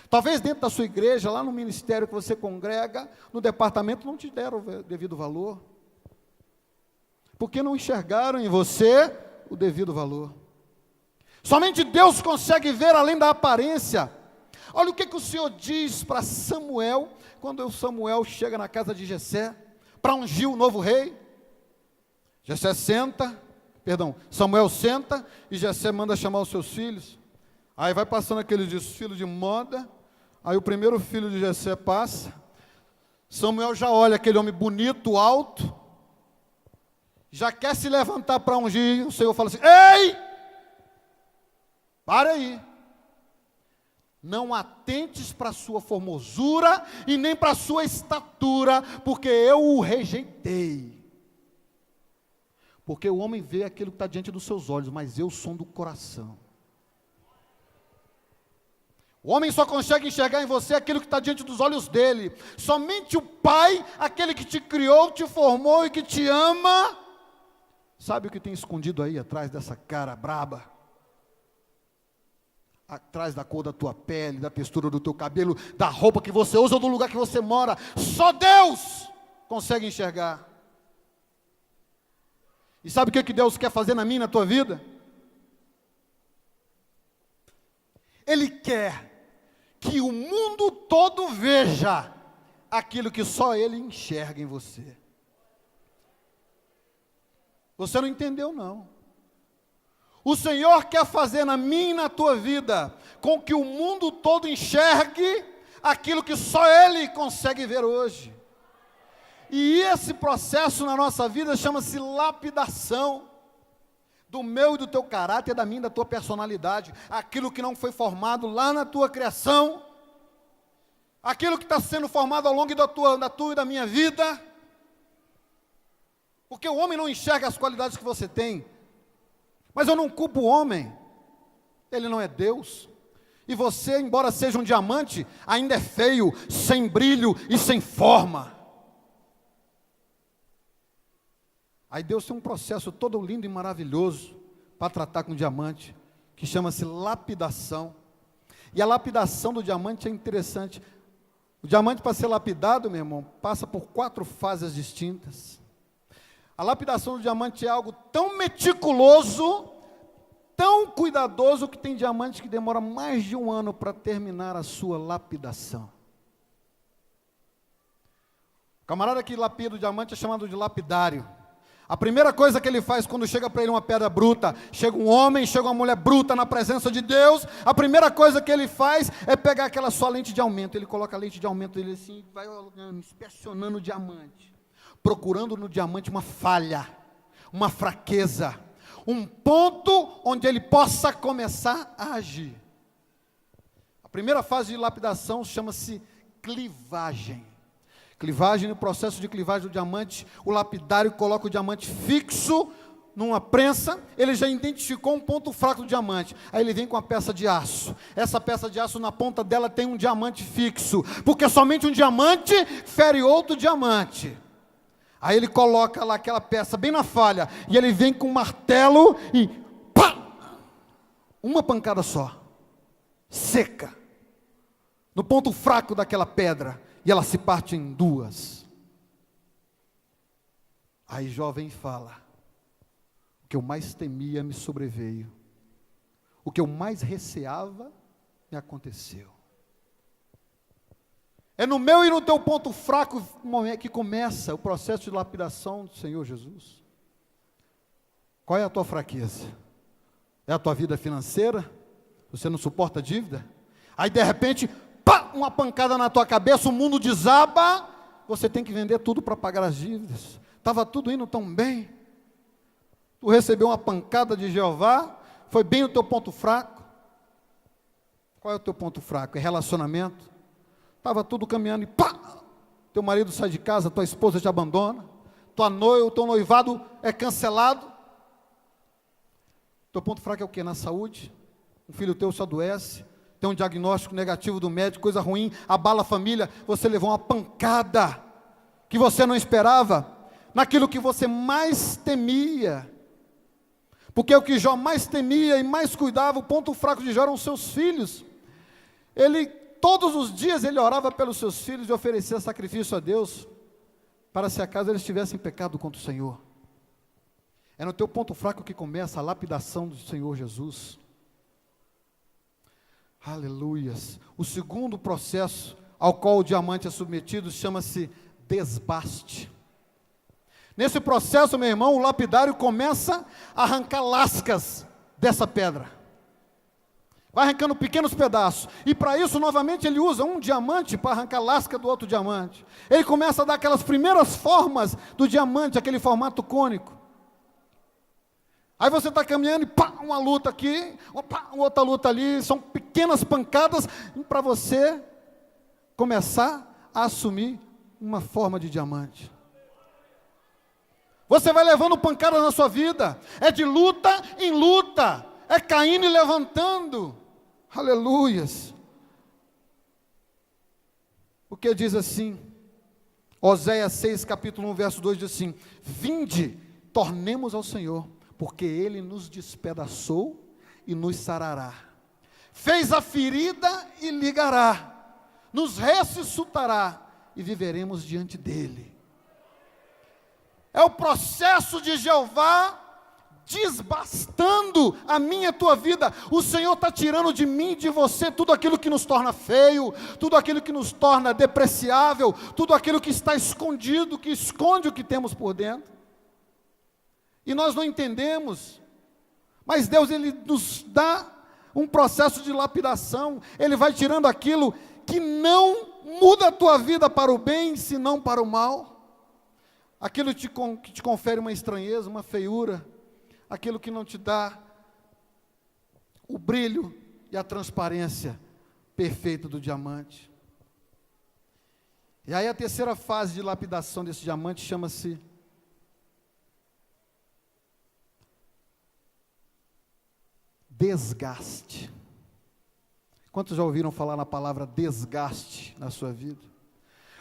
Talvez dentro da sua igreja, lá no ministério que você congrega, no departamento, não te deram o devido valor, porque não enxergaram em você o devido valor. Somente Deus consegue ver além da aparência. Olha o que o Senhor diz para Samuel, quando Samuel chega na casa de Jessé, para ungir o novo rei. Samuel senta, e Jessé manda chamar os seus filhos. Aí vai passando aquele desfile de moda. Aí o primeiro filho de Jessé passa, Samuel já olha aquele homem bonito, alto, já quer se levantar para ungir. O Senhor fala assim: ei, para aí, não atentes para a sua formosura e nem para a sua estatura, porque eu o rejeitei. Porque o homem vê aquilo que está diante dos seus olhos, mas eu sou do coração. O homem só consegue enxergar em você aquilo que está diante dos olhos dele. Somente o Pai, aquele que te criou, te formou e que te ama, sabe o que tem escondido aí atrás dessa cara braba? Atrás da cor da tua pele, da textura do teu cabelo, da roupa que você usa ou do lugar que você mora. Só Deus consegue enxergar. E sabe o que Deus quer fazer na minha e na tua vida? Ele quer que o mundo todo veja aquilo que só Ele enxerga em você. Você não entendeu, não. O Senhor quer fazer na minha e na tua vida com que o mundo todo enxergue aquilo que só Ele consegue ver hoje. E esse processo na nossa vida chama-se lapidação do meu e do teu caráter, da minha e da tua personalidade. Aquilo que não foi formado lá na tua criação, aquilo que está sendo formado ao longo da tua e da minha vida. Porque o homem não enxerga as qualidades que você tem. Mas eu não culpo o homem, ele não é Deus. E você, embora seja um diamante, ainda é feio, sem brilho e sem forma. Aí Deus tem um processo todo lindo e maravilhoso para tratar com o diamante, que chama-se lapidação. E a lapidação do diamante é interessante. O diamante, para ser lapidado, meu irmão, passa por 4 fases distintas. A lapidação do diamante é algo tão meticuloso, tão cuidadoso, que tem diamante que demora mais de 1 ano para terminar a sua lapidação. O camarada que lapida o diamante é chamado de lapidário. A primeira coisa que ele faz quando chega para ele uma pedra bruta, chega um homem, chega uma mulher bruta na presença de Deus, a primeira coisa que ele faz é pegar aquela sua lente de aumento. Ele coloca a lente de aumento dele assim, vai olhando, inspecionando o diamante, procurando no diamante uma falha, uma fraqueza, um ponto onde ele possa começar a agir. A primeira fase de lapidação chama-se clivagem. Clivagem, no processo de clivagem do diamante, o lapidário coloca o diamante fixo numa prensa, ele já identificou um ponto fraco do diamante, aí ele vem com a peça de aço. Essa peça de aço, na ponta dela tem um diamante fixo, porque somente um diamante fere outro diamante. Aí ele coloca lá aquela peça bem na falha, e ele vem com um martelo e pá! Uma pancada só, seca, no ponto fraco daquela pedra, e ela se parte em 2. Aí Jó vem e fala: o que eu mais temia me sobreveio, o que eu mais receava me aconteceu. É no meu e no teu ponto fraco que começa o processo de lapidação do Senhor Jesus. Qual é a tua fraqueza? É a tua vida financeira? Você não suporta dívida? Aí de repente, pá, uma pancada na tua cabeça, o mundo desaba, você tem que vender tudo para pagar as dívidas. Estava tudo indo tão bem. Tu recebeu uma pancada de Jeová, foi bem o teu ponto fraco. Qual é o teu ponto fraco? É relacionamento? Estava tudo caminhando e pá, teu marido sai de casa, tua esposa te abandona, o teu noivado é cancelado. Teu ponto fraco é o quê? Na saúde? Um filho teu se adoece, tem um diagnóstico negativo do médico, coisa ruim, abala a família, você levou uma pancada que você não esperava, naquilo que você mais temia. Porque o que Jó mais temia e mais cuidava, o ponto fraco de Jó eram os seus filhos. Todos os dias ele orava pelos seus filhos e oferecia sacrifício a Deus, para se acaso eles tivessem pecado contra o Senhor. É no teu ponto fraco que começa a lapidação do Senhor Jesus. Aleluias. O segundo processo ao qual o diamante é submetido chama-se desbaste. Nesse processo, meu irmão, o lapidário começa a arrancar lascas dessa pedra. Vai arrancando pequenos pedaços. E para isso, novamente, ele usa um diamante para arrancar lasca do outro diamante. Ele começa a dar aquelas primeiras formas do diamante, aquele formato cônico. Aí você está caminhando e pá, uma luta aqui, pá, outra luta ali. São pequenas pancadas para você começar a assumir uma forma de diamante. Você vai levando pancadas na sua vida. É de luta em luta. É caindo e levantando. Aleluias. Porque diz assim, Oséias 6, capítulo 1, verso 2, diz assim: vinde, tornemos ao Senhor, porque Ele nos despedaçou e nos sarará. Fez a ferida e ligará, nos ressuscitará e viveremos diante dEle. É o processo de Jeová desbastando a minha e a tua vida. O Senhor está tirando de mim e de você tudo aquilo que nos torna feio, tudo aquilo que nos torna depreciável, tudo aquilo que está escondido, que esconde o que temos por dentro. E nós não entendemos, Mas Deus, Ele nos dá um processo de lapidação. Ele vai tirando aquilo que não muda a tua vida para o bem, senão para o mal. Aquilo que te confere uma estranheza, uma feiura. Aquilo que não te dá o brilho e a transparência perfeita do diamante. E aí a terceira fase de lapidação desse diamante chama-se desgaste. Quantos já ouviram falar na palavra desgaste na sua vida?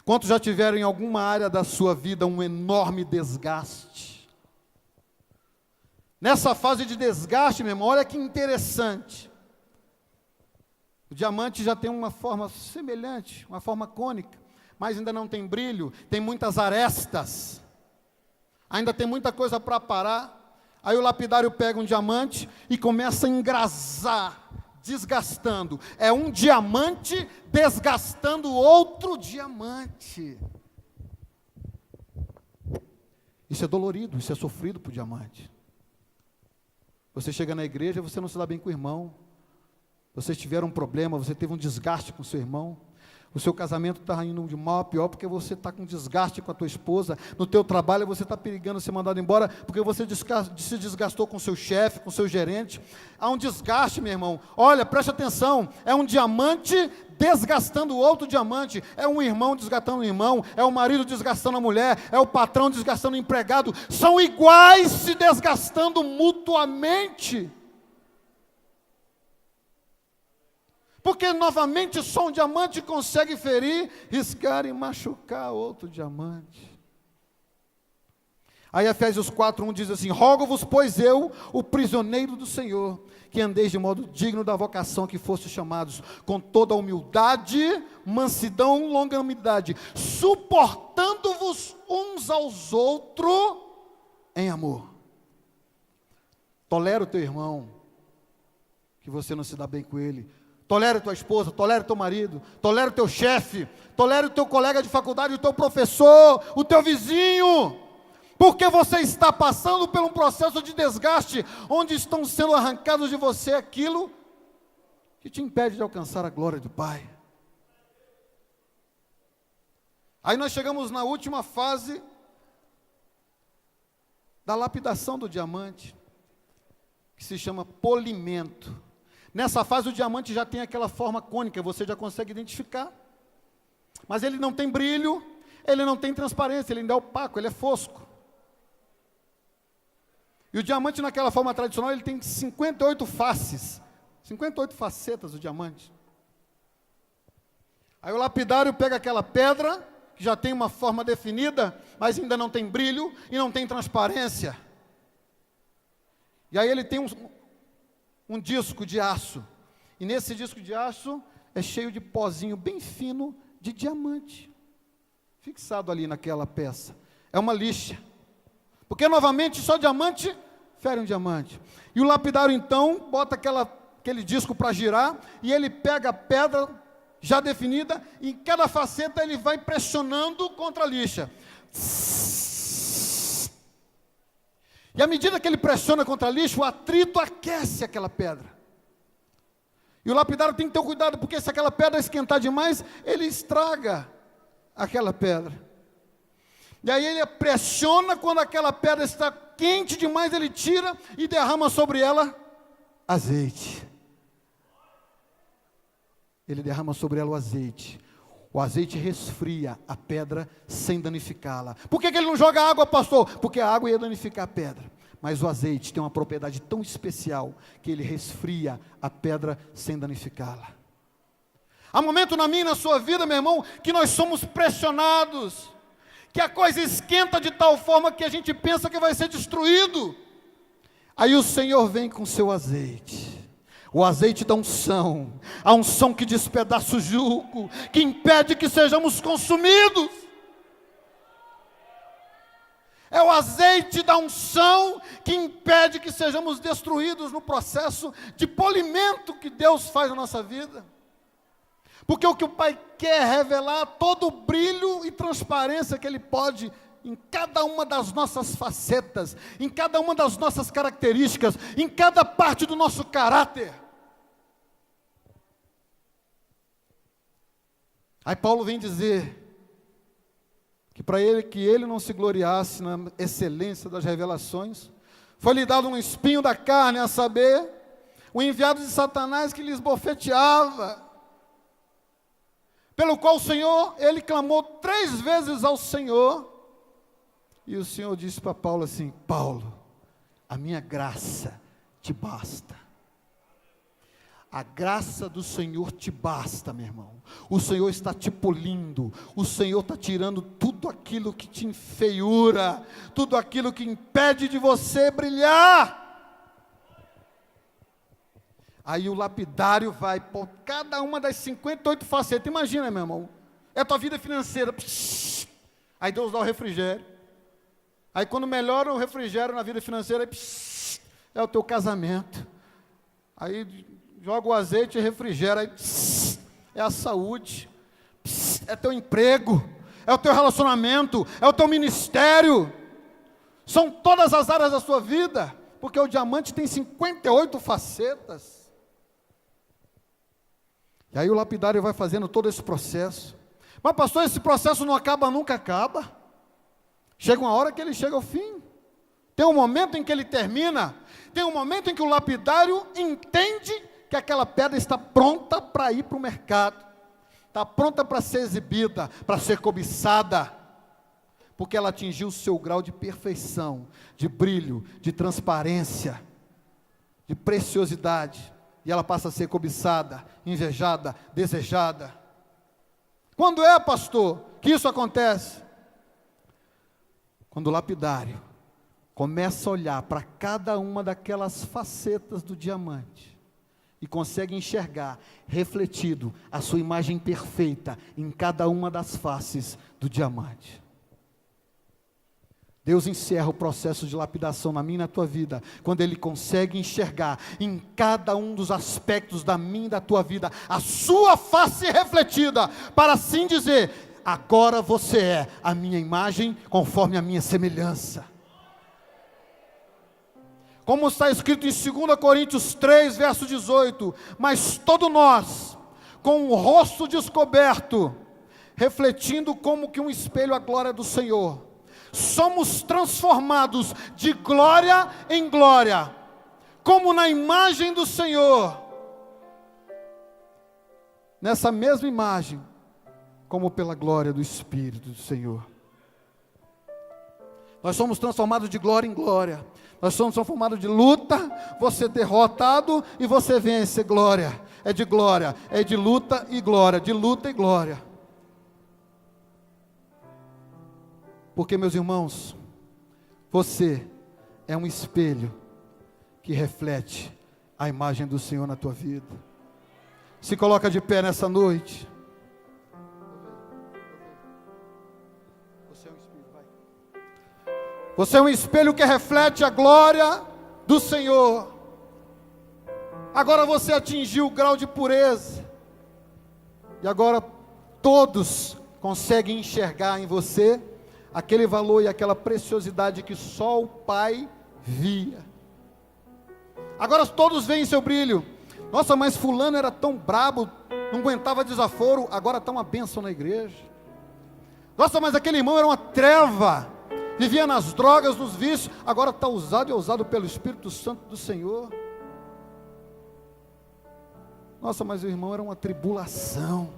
Quantos já tiveram em alguma área da sua vida um enorme desgaste? Nessa fase de desgaste, meu irmão, olha que interessante. O diamante já tem uma forma semelhante, uma forma cônica, mas ainda não tem brilho, tem muitas arestas, ainda tem muita coisa para parar. Aí o lapidário pega um diamante e começa a engrasar, desgastando. É um diamante desgastando outro diamante. Isso é dolorido, isso é sofrido para o diamante. Você chega na igreja, você não se dá bem com o irmão. Vocês tiveram um problema, você teve um desgaste com o seu irmão. O seu casamento está indo de mal a pior porque você está com desgaste com a tua esposa. No teu trabalho você está perigando ser mandado embora porque você se desgastou com o seu chefe, com o seu gerente. Há um desgaste, meu irmão. Olha, preste atenção. É um diamante desgastando outro diamante. É um irmão desgastando um irmão. É o marido desgastando a mulher. É o patrão desgastando o empregado. São iguais se desgastando mutuamente. Porque novamente só um diamante consegue ferir, riscar e machucar outro diamante. Aí Efésios 4:1 diz assim: rogo-vos, pois eu, o prisioneiro do Senhor, que andeis de modo digno da vocação que foste chamados, com toda humildade, mansidão, longanimidade, suportando-vos uns aos outros em amor. Tolera o teu irmão, que você não se dá bem com ele. Tolere tua esposa, tolere teu marido, tolere o teu chefe, tolere o teu colega de faculdade, o teu professor, o teu vizinho, porque você está passando por um processo de desgaste, onde estão sendo arrancados de você aquilo que te impede de alcançar a glória do Pai. Aí nós chegamos na última fase da lapidação do diamante, que se chama polimento. Nessa fase o diamante já tem aquela forma cônica, você já consegue identificar. Mas ele não tem brilho, ele não tem transparência, ele ainda é opaco, ele é fosco. E o diamante naquela forma tradicional, ele tem 58 faces, 58 facetas o diamante. Aí o lapidário pega aquela pedra, que já tem uma forma definida, mas ainda não tem brilho e não tem transparência. E aí ele tem um disco de aço, e nesse disco de aço é cheio de pozinho bem fino de diamante, fixado ali naquela peça. É uma lixa, porque novamente só diamante fere um diamante. E o lapidário então bota aquele disco para girar, e ele pega a pedra já definida, e em cada faceta ele vai pressionando contra a lixa. E à medida que ele pressiona contra a lixa, o atrito aquece aquela pedra. E o lapidário tem que ter cuidado, porque se aquela pedra esquentar demais, ele estraga aquela pedra. E aí ele pressiona, quando aquela pedra está quente demais, ele tira e derrama sobre ela azeite. Ele derrama sobre ela o azeite. O azeite resfria a pedra sem danificá-la. Por que ele não joga água, pastor? Porque a água ia danificar a pedra. Mas o azeite tem uma propriedade tão especial que ele resfria a pedra sem danificá-la. Há momento na minha e na sua vida, meu irmão, que nós somos pressionados, que a coisa esquenta de tal forma que a gente pensa que vai ser destruído. Aí o Senhor vem com seu azeite. O azeite da unção, a unção que despedaça o jugo, que impede que sejamos consumidos. É o azeite da unção que impede que sejamos destruídos no processo de polimento que Deus faz na nossa vida. Porque o que o Pai quer é revelar todo o brilho e transparência que Ele pode em cada uma das nossas facetas, em cada uma das nossas características, em cada parte do nosso caráter. Aí Paulo vem dizer que para ele, que ele não se gloriasse na excelência das revelações, foi-lhe dado um espinho da carne, a saber, o enviado de Satanás que lhes bofeteava, pelo qual o Senhor, ele clamou 3 vezes ao Senhor, e o Senhor disse para Paulo assim: Paulo, a minha graça te basta. A graça do Senhor te basta, meu irmão. O Senhor está te polindo, o Senhor está tirando tudo aquilo que te enfeiura, tudo aquilo que impede de você brilhar. Aí o lapidário vai por cada uma das 58 facetas. Imagina, meu irmão, é a tua vida financeira. Psh, aí Deus dá o refrigério. Aí quando melhora o refrigério na vida financeira, psh, é o teu casamento. Aí joga o azeite e refrigera, aí, pss, é a saúde, pss, é teu emprego, é o teu relacionamento, é o teu ministério, são todas as áreas da sua vida, porque o diamante tem 58 facetas. E aí o lapidário vai fazendo todo esse processo. Mas pastor, esse processo não acaba, nunca acaba. Chega uma hora que ele chega ao fim. Tem um momento em que ele termina. Tem um momento em que o lapidário entende que aquela pedra está pronta para ir para o mercado, está pronta para ser exibida, para ser cobiçada, porque ela atingiu o seu grau de perfeição, de brilho, de transparência, de preciosidade, e ela passa a ser cobiçada, invejada, desejada. Quando é, pastor, que isso acontece? Quando o lapidário começa a olhar para cada uma daquelas facetas do diamante, e consegue enxergar, refletido, a sua imagem perfeita em cada uma das faces do diamante. Deus encerra o processo de lapidação na minha e na tua vida, quando Ele consegue enxergar em cada um dos aspectos da minha e da tua vida, a sua face refletida, para assim dizer: agora você é a minha imagem, conforme a minha semelhança. Como está escrito em 2 Coríntios 3, verso 18, mas todos nós, com o rosto descoberto, refletindo como que um espelho a glória do Senhor, somos transformados de glória em glória, como na imagem do Senhor, nessa mesma imagem, como pela glória do Espírito do Senhor. Nós somos transformados de glória em glória. Nós somos transformados de luta, você derrotado e você vence. Glória, é de luta e glória, de luta e glória. Porque, meus irmãos, você é um espelho que reflete a imagem do Senhor na tua vida. Se coloca de pé nessa noite. Você é um espelho que reflete a glória do Senhor. Agora você atingiu o grau de pureza. E agora todos conseguem enxergar em você aquele valor e aquela preciosidade que só o Pai via. Agora todos veem seu brilho. Nossa, mas fulano era tão brabo, não aguentava desaforo, agora está uma bênção na igreja. Nossa, mas aquele irmão era uma treva, vivia nas drogas, nos vícios, agora está usado e usado pelo Espírito Santo do Senhor. Nossa, mas o irmão era uma tribulação,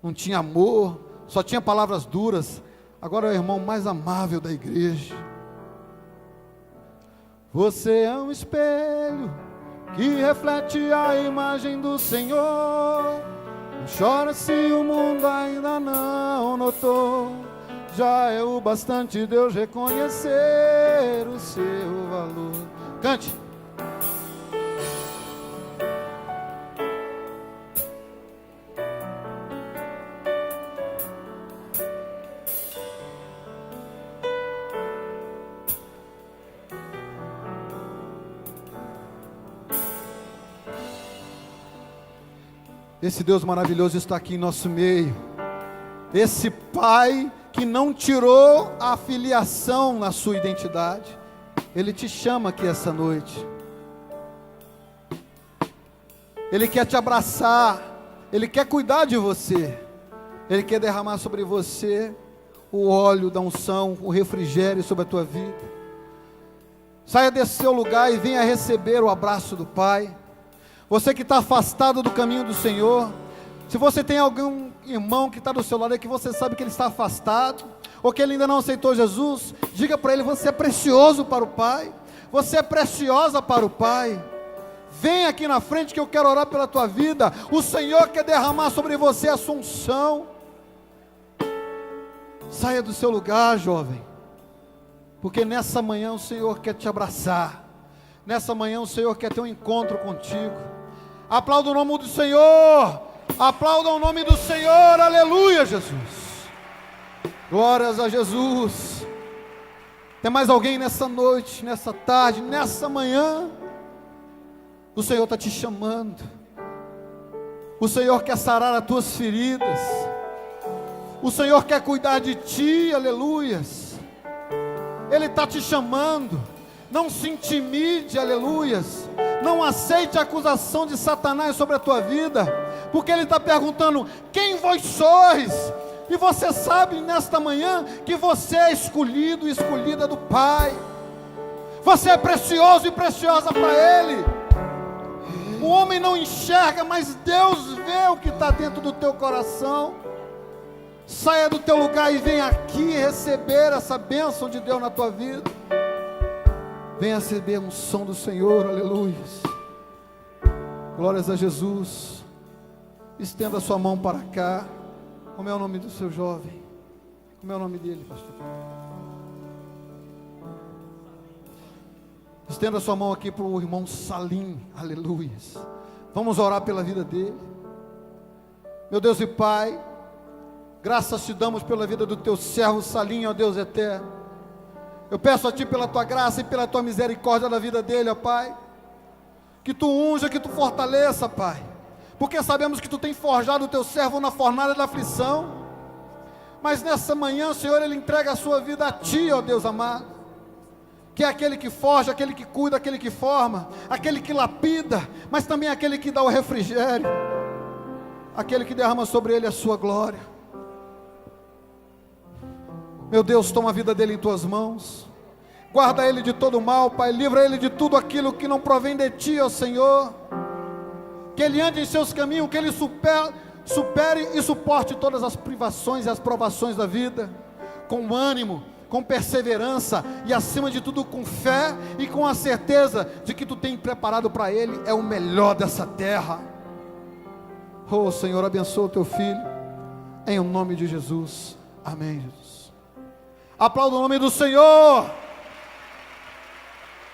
não tinha amor, só tinha palavras duras, agora é o irmão mais amável da igreja. Você é um espelho que reflete a imagem do Senhor. Não chora se o mundo ainda não notou, já é o bastante Deus reconhecer o seu valor. Cante. Esse Deus maravilhoso está aqui em nosso meio. Esse Pai que não tirou a filiação na sua identidade, Ele te chama aqui essa noite. Ele quer te abraçar, Ele quer cuidar de você, Ele quer derramar sobre você o óleo da unção, o refrigério sobre a tua vida. Saia desse seu lugar e venha receber o abraço do Pai. Você que está afastado do caminho do Senhor, se você tem algum irmão que está do seu lado e que você sabe que ele está afastado, ou que ele ainda não aceitou Jesus, diga para ele: você é precioso para o Pai, você é preciosa para o Pai. Vem aqui na frente que eu quero orar pela tua vida. O Senhor quer derramar sobre você a sua unção. Saia do seu lugar, jovem, porque nessa manhã o Senhor quer te abraçar. Nessa manhã o Senhor quer ter um encontro contigo. Aplauda o nome do Senhor, aplauda o nome do Senhor, aleluia, Jesus. Glórias a Jesus. Tem mais alguém nessa noite, nessa tarde, nessa manhã? O Senhor está te chamando. O Senhor quer sarar as tuas feridas. O Senhor quer cuidar de ti, aleluias. Ele está te chamando. Não se intimide, aleluias. Não aceite a acusação de Satanás sobre a tua vida, porque ele está perguntando: quem vós sois? E você sabe nesta manhã que você é escolhido e escolhida do Pai. Você é precioso e preciosa para Ele. O homem não enxerga, mas Deus vê o que está dentro do teu coração. Saia do teu lugar e venha aqui receber essa bênção de Deus na tua vida. Venha receber a unção do Senhor, aleluia. Glórias a Jesus. Estenda a sua mão para cá. Como é o nome do seu jovem? Como é o nome dele, pastor? Estenda a sua mão aqui para o irmão Salim, aleluia. Vamos orar pela vida dele. Meu Deus e Pai, graças te damos pela vida do teu servo Salim, ó Deus eterno. Eu peço a ti pela tua graça e pela tua misericórdia da vida dele, ó Pai, que tu unja, que tu fortaleça, Pai, porque sabemos que tu tem forjado o teu servo na fornalha da aflição, mas nessa manhã, Senhor, ele entrega a sua vida a ti, ó Deus amado, que é aquele que forja, aquele que cuida, aquele que forma, aquele que lapida, mas também aquele que dá o refrigério, aquele que derrama sobre ele a sua glória. Meu Deus, toma a vida dele em tuas mãos, guarda ele de todo mal, Pai, livra ele de tudo aquilo que não provém de ti, ó Senhor, que ele ande em seus caminhos, que ele supere e suporte todas as privações e as provações da vida, com ânimo, com perseverança e acima de tudo com fé e com a certeza de que tu tem preparado para ele é o melhor dessa terra. Oh Senhor, abençoa o teu filho, em nome de Jesus, amém, Jesus. Aplauda o nome do Senhor.